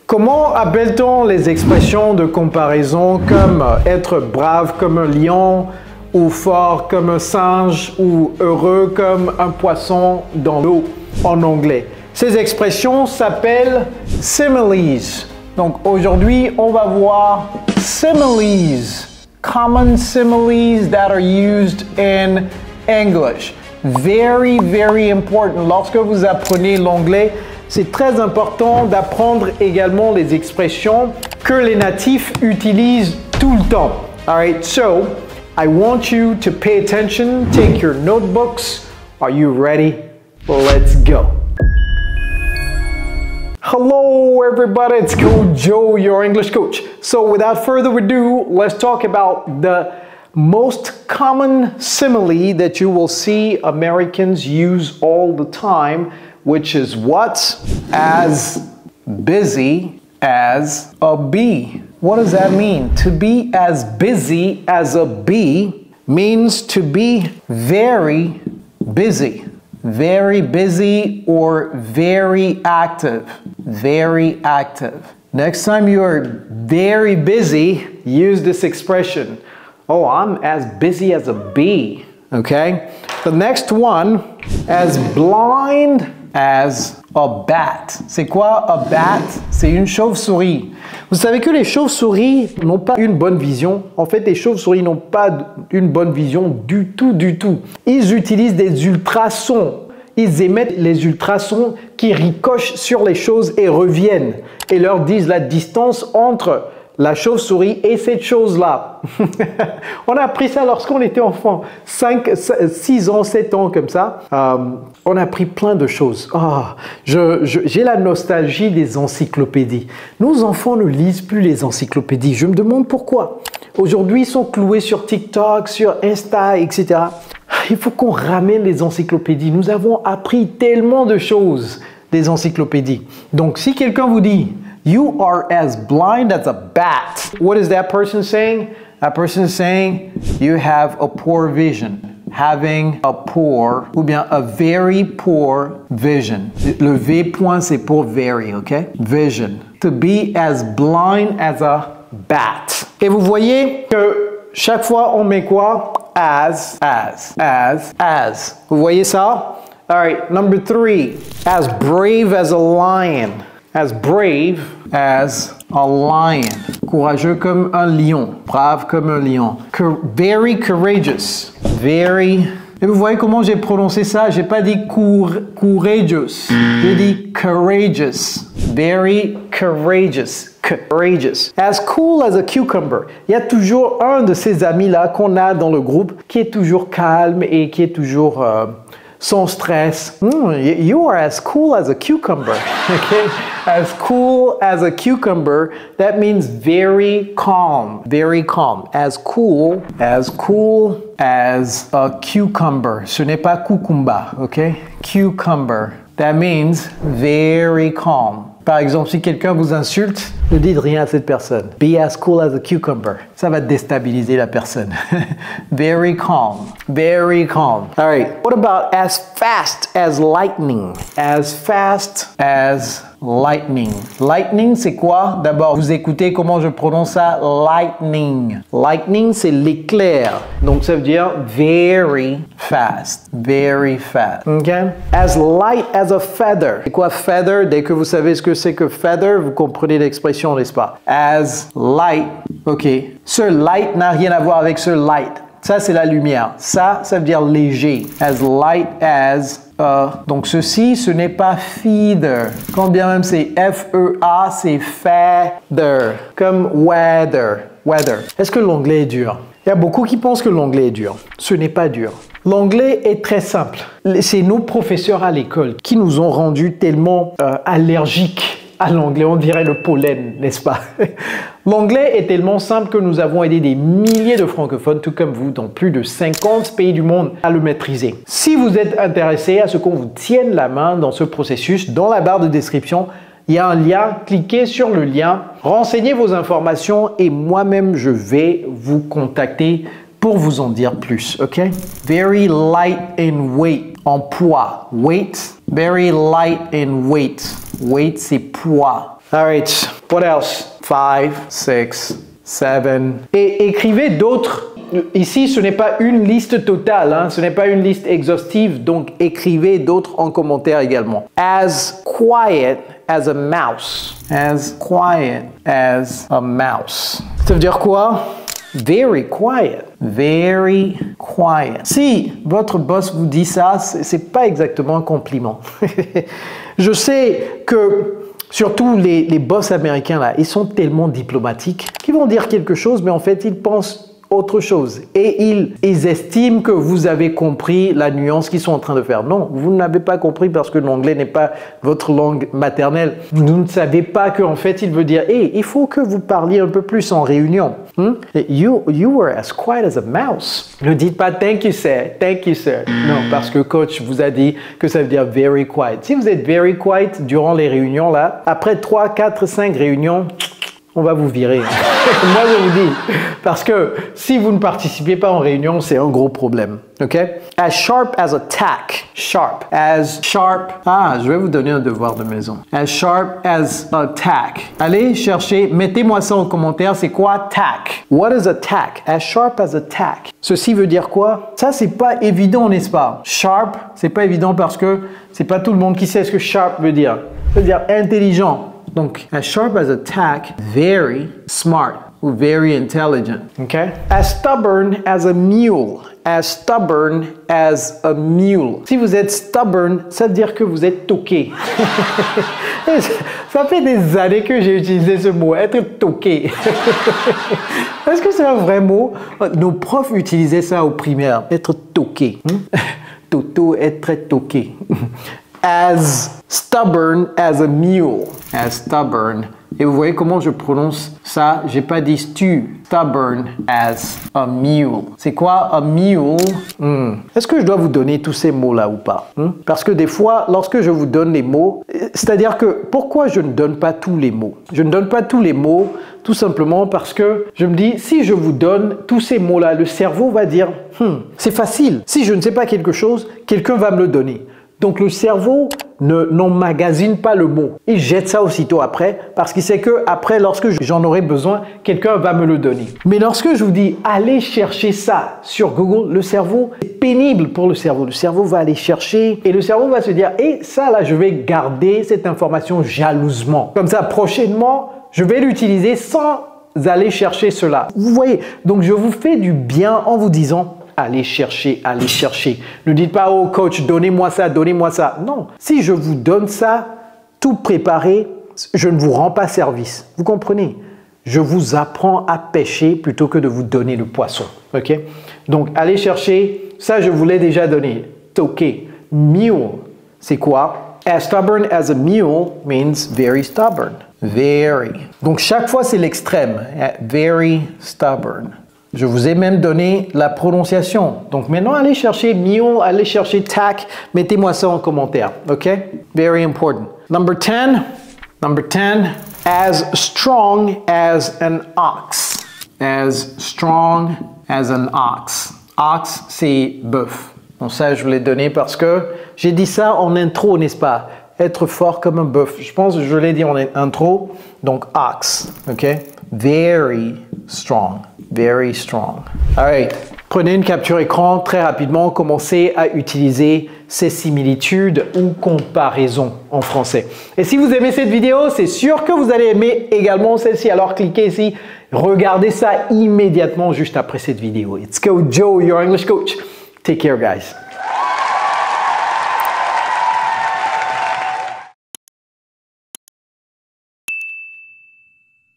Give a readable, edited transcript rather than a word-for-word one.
Comment appelle-t-on les expressions de comparaison comme être brave comme un lion ou fort comme un singe ou heureux comme un poisson dans l'eau en anglais? Ces expressions s'appellent similes. Donc aujourd'hui, on va voir similes, common similes that are used in English. Very, very important. Lorsque vous apprenez l'anglais, c'est très important d'apprendre également les expressions que les natifs utilisent tout le temps. All right, so I want you to pay attention, take your notebooks. Are you ready? Let's go. Hello everybody, it's Coach Joe, your English coach. So without further ado, let's talk about the most common simile that you will see Americans use all the time, which is what? As busy as a bee. What does that mean? To be as busy as a bee means to be very busy. Very busy or very active. Very active. Next time you are very busy, use this expression. Oh, I'm as busy as a bee. Okay? The next one, as blind as a bat. C'est quoi a bat? C'est une chauve-souris. Vous savez que les chauves-souris n'ont pas une bonne vision. En fait, les chauves-souris n'ont pas une bonne vision du tout, du tout. Ils utilisent des ultrasons. Ils émettent les ultrasons qui ricochent sur les choses et reviennent et leur disent la distance entre la chauve-souris et cette chose-là. On a appris ça lorsqu'on était enfant, 5, 6 ans, 7 ans comme ça. On a appris plein de choses. J'ai la nostalgie des encyclopédies. Nos enfants ne lisent plus les encyclopédies. Je me demande pourquoi. Aujourd'hui, ils sont cloués sur TikTok, sur Insta, etc. Il faut qu'on ramène les encyclopédies. Nous avons appris tellement de choses des encyclopédies. Donc, si quelqu'un vous dit « You are as blind as a bat », what is that person saying? That person is saying « You have a poor vision ». Having a poor ou bien a very poor vision. Le V point, c'est pour very, ok? Vision. To be as blind as a bat. Et vous voyez que chaque fois, on met quoi? As. Vous voyez ça? All right, number 3. As brave as a lion. As brave as a lion. Courageux comme un lion. Brave comme un lion. Very courageous. Very. Et vous voyez comment j'ai prononcé ça? J'ai pas dit courageous. J'ai dit courageous. Very courageous. Courageous. As cool as a cucumber. Il y a toujours un de ces amis-là qu'on a dans le groupe qui est toujours calme et qui est toujours sans stress. You are as cool as a cucumber. Okay? As cool as a cucumber, that means very calm. Very calm. As cool as a cucumber. Ce n'est pas cucumba, okay? Cucumber. That means very calm. Par exemple, si quelqu'un vous insulte, ne dites rien à cette personne. Be as cool as a cucumber. Ça va déstabiliser la personne. Very calm. Very calm. All right. What about as fast as lightning? As fast as lightning. Lightning, c'est quoi? D'abord, vous écoutez comment je prononce ça? Lightning. Lightning, c'est l'éclair. Donc, ça veut dire very fast. Very fast. Okay? As light as a feather. C'est quoi feather? Dès que vous savez ce que c'est que feather, vous comprenez l'expression, n'est-ce pas? As light. OK. Ce light n'a rien à voir avec ce light. Ça, c'est la lumière. Ça veut dire léger. As light as donc ceci, ce n'est pas feather. Quand bien même c'est F-E-A, c'est feather. Comme weather. Weather. Est-ce que l'anglais est dur? Il y a beaucoup qui pensent que l'anglais est dur. Ce n'est pas dur. L'anglais est très simple. C'est nos professeurs à l'école qui nous ont rendus tellement allergiques à l'anglais, on dirait le pollen, n'est-ce pas? L'anglais est tellement simple que nous avons aidé des milliers de francophones, tout comme vous, dans plus de 50 pays du monde, à le maîtriser. Si vous êtes intéressé à ce qu'on vous tienne la main dans ce processus, dans la barre de description, il y a un lien, cliquez sur le lien, renseignez vos informations et moi-même, je vais vous contacter pour vous en dire plus, ok? Very light in weight, en poids. Weight, very light in weight. Weight, c'est poids. All right, what else? 5, 6, 7. Et écrivez d'autres. Ici, ce n'est pas une liste totale, hein, ce n'est pas une liste exhaustive, donc écrivez d'autres en commentaire également. As quiet as a mouse. As quiet as a mouse. Ça veut dire quoi? Very quiet. Very quiet. Si votre boss vous dit ça, c'est pas exactement un compliment. Je sais que surtout les boss américains là, ils sont tellement diplomatiques qu'ils vont dire quelque chose, mais en fait ils pensent autre chose. Et ils estiment que vous avez compris la nuance qu'ils sont en train de faire. Non, vous n'avez pas compris parce que l'anglais n'est pas votre langue maternelle. Vous ne savez pas qu'en fait, il veut dire « Hey, il faut que vous parliez un peu plus en réunion. You were as quiet as a mouse. » Ne dites pas « Thank you, sir. Thank you, sir. » Non, parce que coach vous a dit que ça veut dire « very quiet ». Si vous êtes very quiet durant les réunions, là, après 3, 4, 5 réunions, on va vous virer. Moi, je vous dis. Parce que si vous ne participez pas en réunion, c'est un gros problème. OK? As sharp as a tack. Sharp. As sharp. Ah, je vais vous donner un devoir de maison. As sharp as a tack. Allez chercher, mettez-moi ça en commentaire. C'est quoi tack? What is a tack? As sharp as a tack. Ceci veut dire quoi? Ça, c'est pas évident, n'est-ce pas? Sharp, c'est pas évident parce que c'est pas tout le monde qui sait ce que sharp veut dire. Ça veut dire intelligent. Donc, as sharp as a tack, very smart ou very intelligent. Okay? As stubborn as a mule. As stubborn as a mule. Si vous êtes stubborn, ça veut dire que vous êtes toqué. Ça fait des années que j'ai utilisé ce mot, être toqué. Est-ce que c'est un vrai mot? Nos profs utilisaient ça au primaire, être toqué. Toto, être toqué. As stubborn as a mule. As stubborn. Et vous voyez comment je prononce ça? J'ai pas dit stu. Stubborn as a mule. C'est quoi a mule? Est-ce que je dois vous donner tous ces mots-là ou pas? Parce que des fois, lorsque je vous donne les mots, c'est-à-dire que pourquoi je ne donne pas tous les mots? Je ne donne pas tous les mots tout simplement parce que je me dis, si je vous donne tous ces mots-là, le cerveau va dire, c'est facile. Si je ne sais pas quelque chose, quelqu'un va me le donner. Donc le cerveau n'emmagasine pas le mot. Il jette ça aussitôt après parce qu'il sait que après, lorsque j'en aurai besoin, quelqu'un va me le donner. Mais lorsque je vous dis allez chercher ça sur Google, le cerveau, c'est pénible pour le cerveau. Le cerveau va aller chercher et le cerveau va se dire et ça là, je vais garder cette information jalousement. Comme ça, prochainement, je vais l'utiliser sans aller chercher cela. Vous voyez, donc je vous fais du bien en vous disant allez chercher, allez chercher. Ne dites pas, oh coach, donnez-moi ça, donnez-moi ça. Non, si je vous donne ça, tout préparé, je ne vous rends pas service. Vous comprenez? Je vous apprends à pêcher plutôt que de vous donner le poisson. Ok? Donc, allez chercher, ça je vous l'ai déjà donné. Toqué. Mule, c'est quoi? As stubborn as a mule means very stubborn. Very. Donc, chaque fois, c'est l'extrême. Very stubborn. Je vous ai même donné la prononciation. Donc maintenant, allez chercher mule, allez chercher tack. Mettez-moi ça en commentaire. OK? Very important. Number 10. Number 10. As strong as an ox. As strong as an ox. Ox, c'est bœuf. Bon, ça, je vous l'ai donné parce que j'ai dit ça en intro, n'est-ce pas? Être fort comme un bœuf. Je pense que je l'ai dit en intro. Donc, ox. OK? Very strong. Very strong. All right. Prenez une capture écran très rapidement. Commencez à utiliser ces similitudes ou comparaisons en français. Et si vous aimez cette vidéo, c'est sûr que vous allez aimer également celle-ci. Alors cliquez ici. Regardez ça immédiatement juste après cette vidéo. It's Coach Joe, your English coach. Take care, guys.